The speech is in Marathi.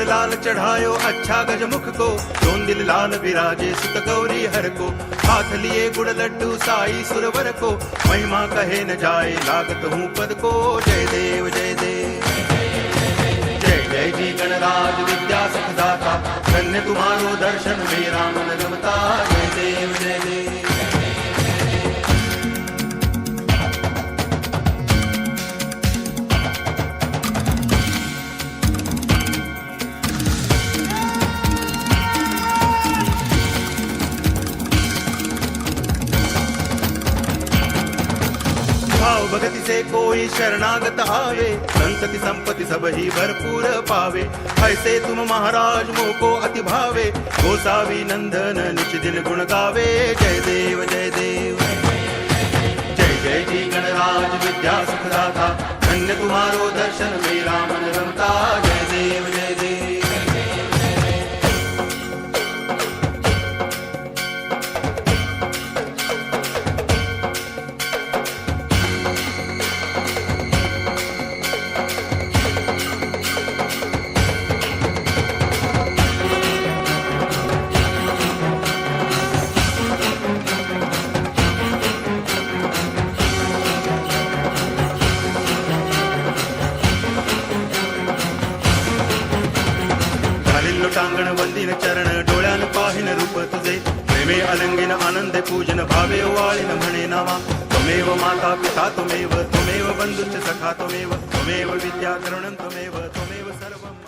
लाल चढ़ायो अच्छा गजमुख को, दोन दिल लाल विराजे सुत गौरी हर को, हाथ लिए गुड़ लड्डू साई सुरवर को, महिमा कहे न जाए लागत हूँ पद को। जय देव जय देव जय जय जी गणराज विद्या सुखदाता, धन्य तुम्हारो दर्शन मेरा मन रमता। जय देव जय देव भाव भगति से कोई शरणागत आवे, संतति संपत्ति सब ही भरपूर पावे। ऐसे तुम महाराज मोको अति भावे, गोसावी नंदन निच दिन गुण गावे। जय देव जय देव जय जय जी गणराज विद्या सुखदाता, धन्य तुम्हारो दर्शन मेरा मन रमता। जय देव जय देव लोटांगण वंदिन चरण, डोळ्यान पाहिन रूप तुझे, प्रेमे अलंगिन आनंद पूजन, भावे वाळीन म्हणे नावा। त्वमेव माता पिता त्वमेव, त्वमेव बंधुश्च सखा त्वमेव, त्वमेव विद्या तरुणं त्वमेव, त्वमेव सर्वं।